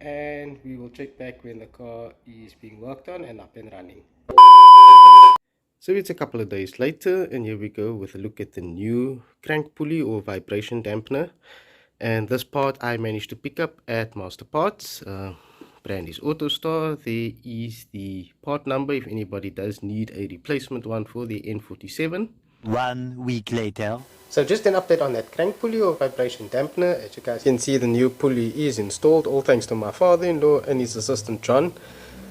and we will check back when the car is being worked on and up and running. So it's a couple of days later, and here we go with a look at the new crank pulley or vibration dampener. And this part I managed to pick up at Master Parts. Brand is AutoStar. There is the part number if anybody does need a replacement one for the N47. 1 week later. So just an update on that crank pulley or vibration dampener. As you guys can see, the new pulley is installed, all thanks to my father-in-law and his assistant John.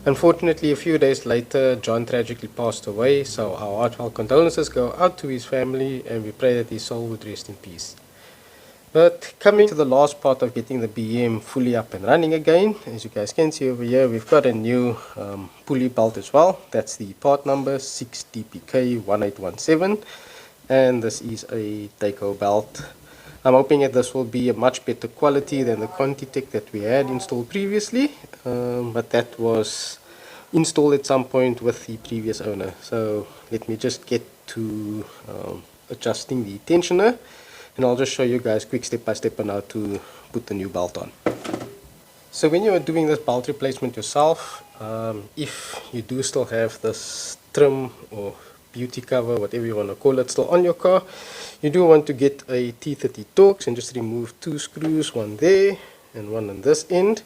Unfortunately, a few days later, John tragically passed away, so our heartfelt condolences go out to his family, and we pray that his soul would rest in peace. But coming to the last part of getting the BM fully up and running again, as you guys can see over here, we've got a new pulley belt as well. That's the part number 6DPK1817, and this is a Daco belt. I'm hoping that this will be a much better quality than the Contitech that we had installed previously, but that was installed at some point with the previous owner. So let me just get to adjusting the tensioner, and I'll just show you guys quick step by step on how to put the new belt on. So when you are doing this belt replacement yourself, if you do still have this trim or beauty cover, whatever you want to call it, still on your car, you do want to get a T30 Torx and just remove 2 screws, one there and one on this end,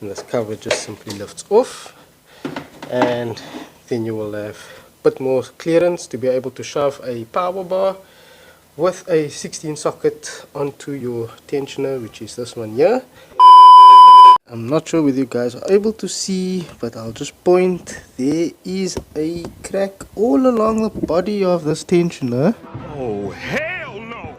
and this cover just simply lifts off, and then you will have a bit more clearance to be able to shove a power bar with a 16 socket onto your tensioner, which is this one here. I'm not sure whether you guys are able to see, but I'll just point. There is a crack all along the body of this tensioner. Oh, hell no!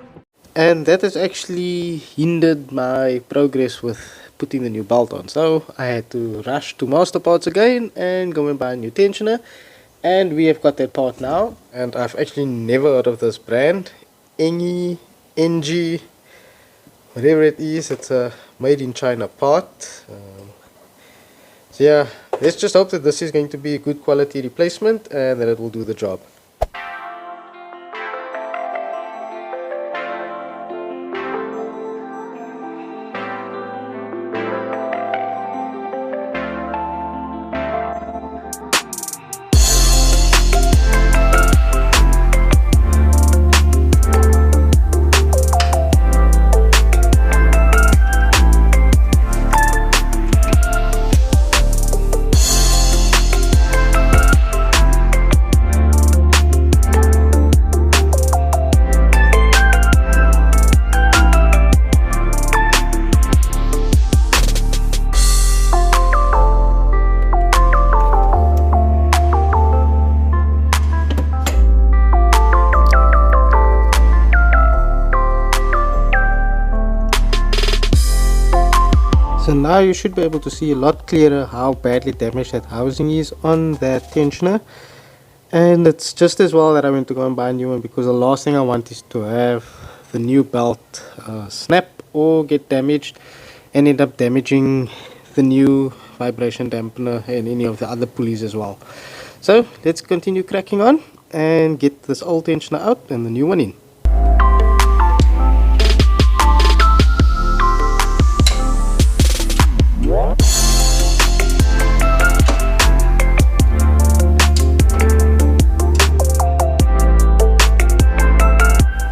And that has actually hindered my progress with putting the new belt on. So I had to rush to Master Parts again and go and buy a new tensioner. And we have got that part now. And I've actually never heard of this brand. NG, whatever it is, it's a made in China part. So yeah, let's just hope that this is going to be a good quality replacement and that it will do the job. So now you should be able to see a lot clearer how badly damaged that housing is on that tensioner. And it's just as well that I went to go and buy a new one, because the last thing I want is to have the new belt snap or get damaged and end up damaging the new vibration dampener and any of the other pulleys as well. So let's continue cracking on and get this old tensioner out and the new one in.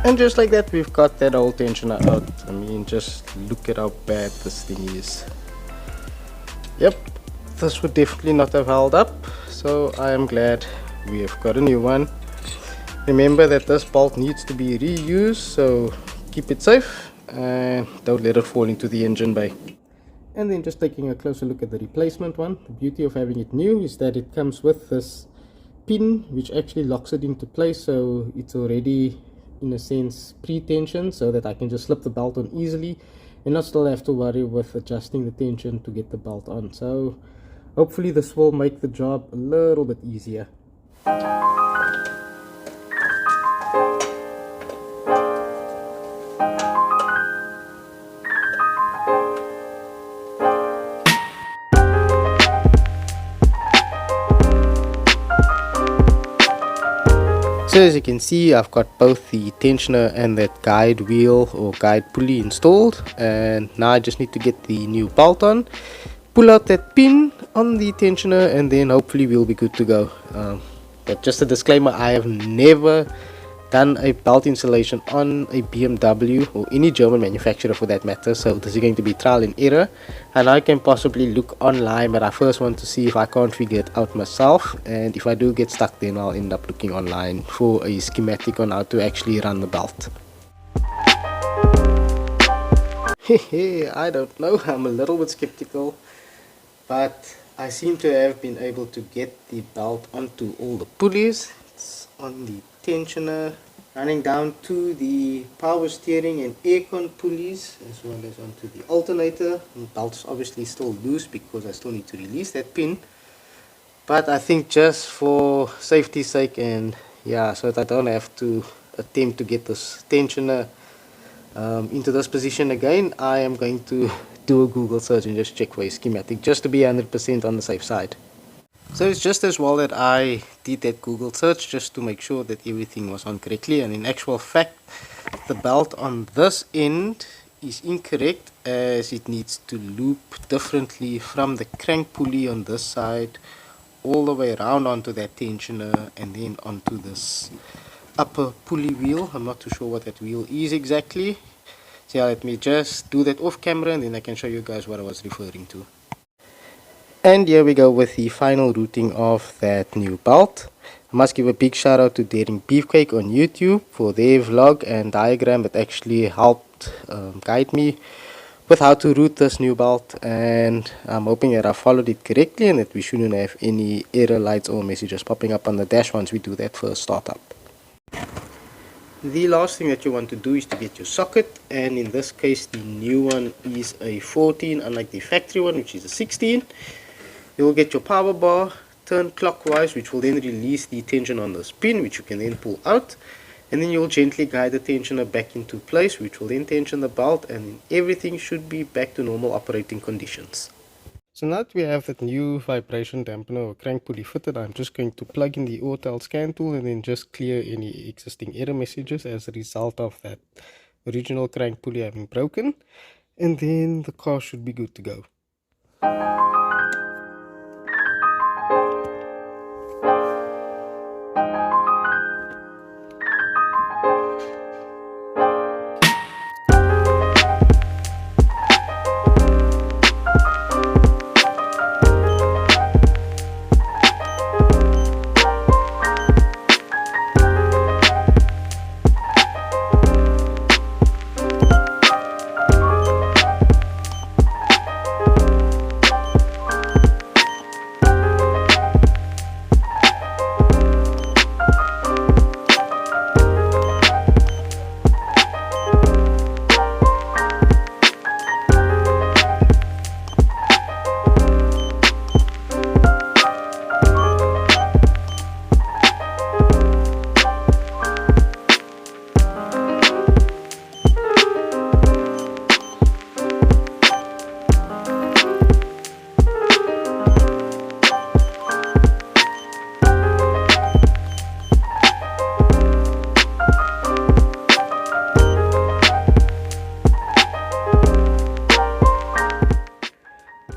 And just like that, we've got that old tensioner out. I mean, just look at how bad this thing is. Yep, this would definitely not have held up, so I am glad we have got a new one. Remember that this bolt needs to be reused, so keep it safe and don't let it fall into the engine bay. And then just taking a closer look at the replacement one, the beauty of having it new is that it comes with this pin which actually locks it into place, so it's already in a sense pre-tension, so that I can just slip the belt on easily and not still have to worry with adjusting the tension to get the belt on. So hopefully this will make the job a little bit easier. So as you can see, I've got both the tensioner and that guide wheel or guide pulley installed, and now I just need to get the new bolt on, pull out that pin on the tensioner, and then hopefully we'll be good to go. But just a disclaimer, I have never done a belt installation on a BMW or any German manufacturer for that matter, so this is going to be trial and error, and I can possibly look online, but I first want to see if I can't figure it out myself, and if I do get stuck, then I'll end up looking online for a schematic on how to actually run the belt. I don't know, I'm a little bit skeptical, but I seem to have been able to get the belt onto all the pulleys. It's on the tensioner, running down to the power steering and aircon pulleys, as well as onto the alternator. The belt's obviously still loose because I still need to release that pin, but I think just for safety's sake, and yeah, so that I don't have to attempt to get this tensioner into this position again, I am going to do a Google search and just check for a schematic just to be 100% on the safe side. So it's just as well that I did that Google search just to make sure that everything was on correctly, and in actual fact the belt on this end is incorrect, as it needs to loop differently from the crank pulley on this side all the way around onto that tensioner and then onto this upper pulley wheel. I'm not too sure what that wheel is exactly, so yeah, let me just do that off camera and then I can show you guys what I was referring to. And here we go with the final routing of that new belt. I must give a big shout out to Daring Beefcake on YouTube for their vlog and diagram that actually helped guide me with how to route this new belt, and I'm hoping that I followed it correctly and that we shouldn't have any error lights or messages popping up on the dash once we do that first startup. The last thing that you want to do is to get your socket, and in this case the new one is a 14, unlike the factory one which is a 16. You'll get your power bar, turn clockwise, which will then release the tension on this pin, which you can then pull out, and then you'll gently guide the tensioner back into place, which will then tension the belt, and then everything should be back to normal operating conditions. So now that we have that new vibration dampener or crank pulley fitted, I'm just going to plug in the Autel scan tool and then just clear any existing error messages as a result of that original crank pulley having broken, and then the car should be good to go.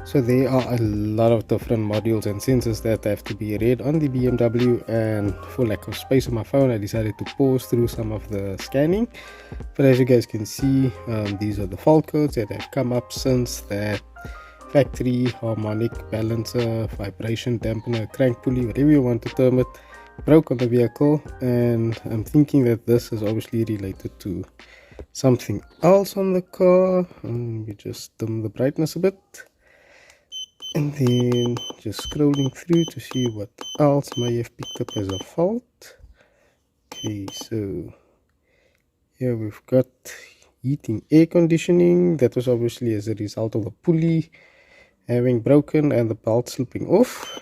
So there are a lot of different modules and sensors that have to be read on the BMW, and for lack of space on my phone I decided to pause through some of the scanning. But as you guys can see, these are the fault codes that have come up since that factory harmonic balancer, vibration dampener, crank pulley, whatever you want to term it, broke on the vehicle. And I'm thinking that this is obviously related to something else on the car. We just dim the brightness a bit. And then just scrolling through to see what else may have picked up as a fault. Okay, so here we've got heating air conditioning. That was obviously as a result of the pulley having broken and the belt slipping off.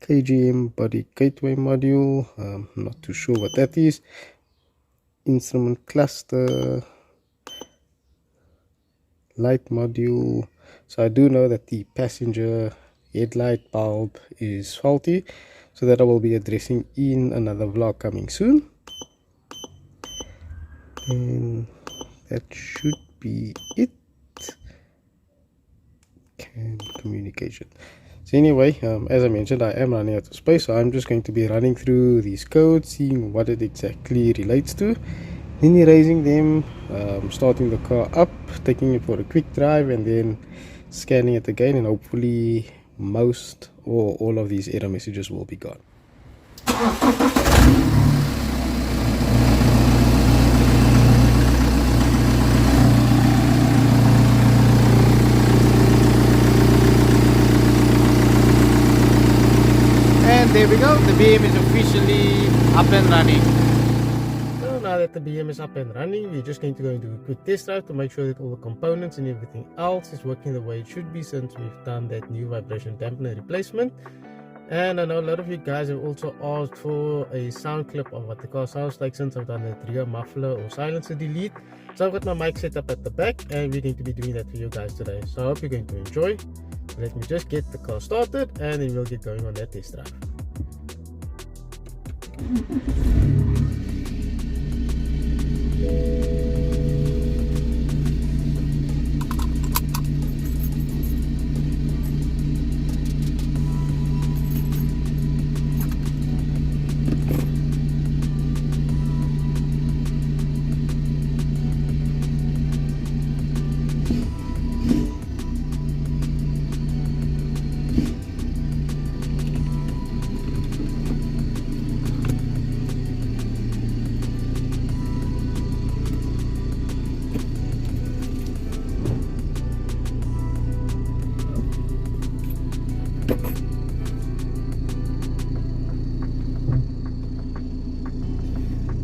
KGM body gateway module, I'm not too sure what that is. Instrument cluster, light module. So I do know that the passenger headlight bulb is faulty, so that I will be addressing in another vlog coming soon. And that should be it. Communication. So anyway, as I mentioned, I am running out of space, so I'm just going to be running through these codes, seeing what it exactly relates to, then erasing them, starting the car up, taking it for a quick drive, and then scanning it again, and hopefully most or all of these error messages will be gone. And there we go, the BM is officially up and running. So now that the BM is up and running, we're just going to go and do a quick test drive to make sure that all the components and everything else is working the way it should be, since we've done that new vibration dampener replacement. And I know a lot of you guys have also asked for a sound clip of what the car sounds like, since I've done that rear muffler or silencer delete. So I've got my mic set up at the back, and we're going to be doing that for you guys today. So I hope you're going to enjoy. Let me just get the car started, and then we'll get going on that test drive.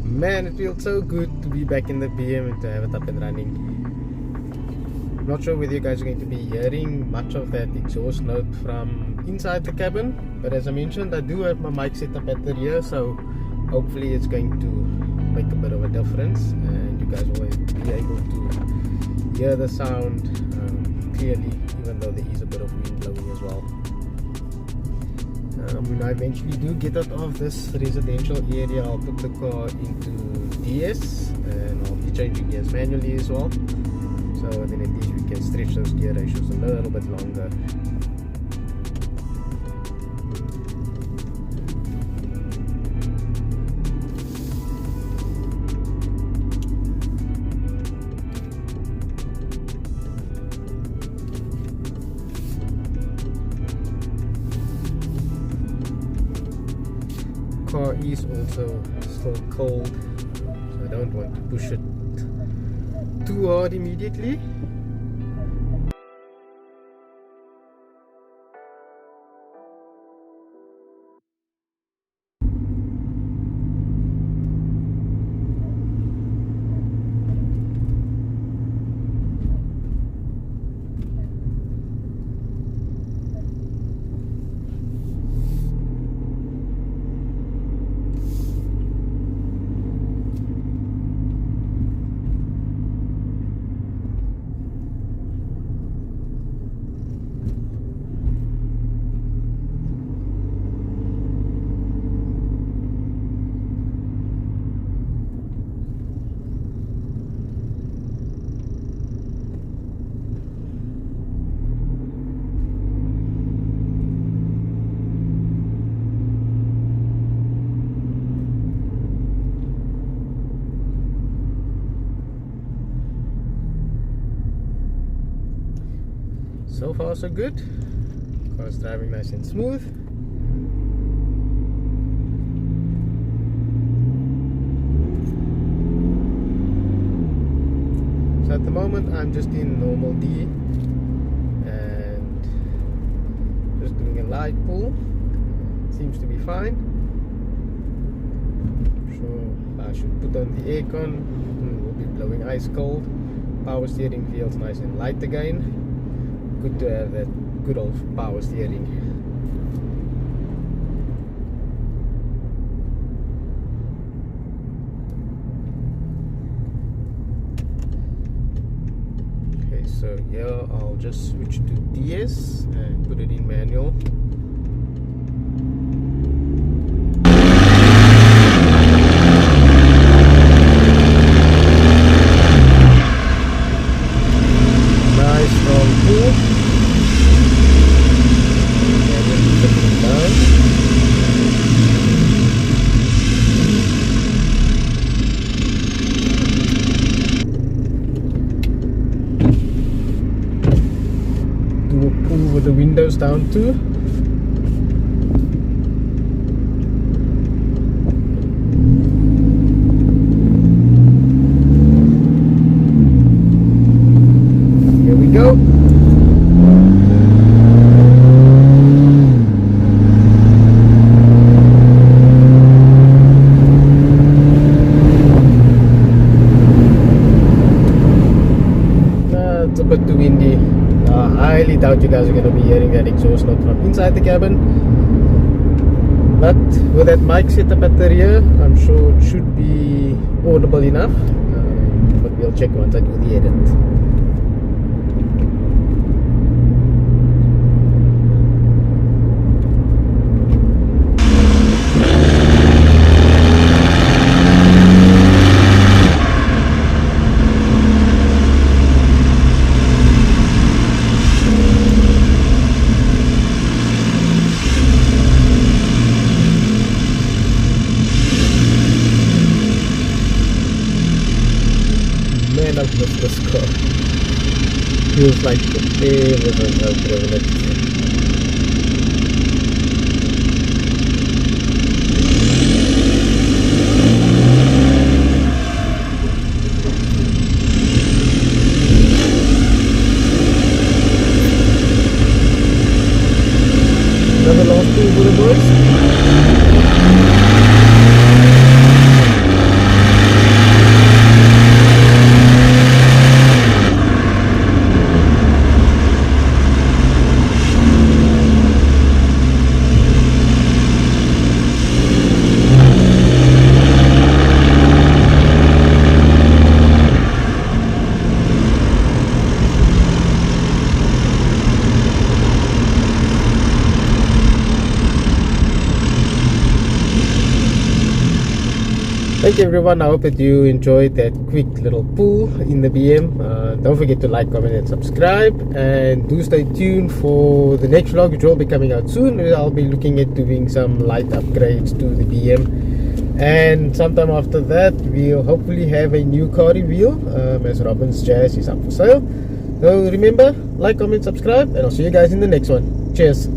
Man, it feels so good to be back in the BM and to have it up and running. I'm not sure whether you guys are going to be hearing much of that exhaust note from inside the cabin, but as I mentioned, I do have my mic set up at the rear, so hopefully it's going to make a bit of a difference, and you guys will be able to hear the sound clearly, even though there is a bit of wind blowing as well. When I eventually do get out of this residential area, I'll put the car into DS, and I'll be changing gears manually as well, so then at least we can stretch those gear ratios a little bit longer. Car is also still cold, so I don't want to push it too hard immediately. So far so good. Car's driving nice and smooth. So at the moment I'm just in normal D and just doing a light pull. Seems to be fine. So I should put on the aircon. It will be blowing ice cold. Power steering feels nice and light again. Good to have that good old power steering. Okay, so here I'll just switch to DS and put it in manual. pull with the windows down too. Here we go. It's a bit too windy. I highly doubt you guys are going to be hearing that exhaust note from inside the cabin. But with that mic setup at the rear, I'm sure it should be audible enough. But we'll check once I do the edit. Man, I've missed this car. Feels like everyone has driven it. Another last two for the boys. Thank you everyone, I hope that you enjoyed that quick little pull in the BM. Don't forget to like, comment and subscribe, and do stay tuned for the next vlog, which will be coming out soon. I'll be looking at doing some light upgrades to the BM, and sometime after that we'll hopefully have a new car reveal, as Robin's Jazz is up for sale. So remember, like, comment, subscribe, and I'll see you guys in the next one. Cheers.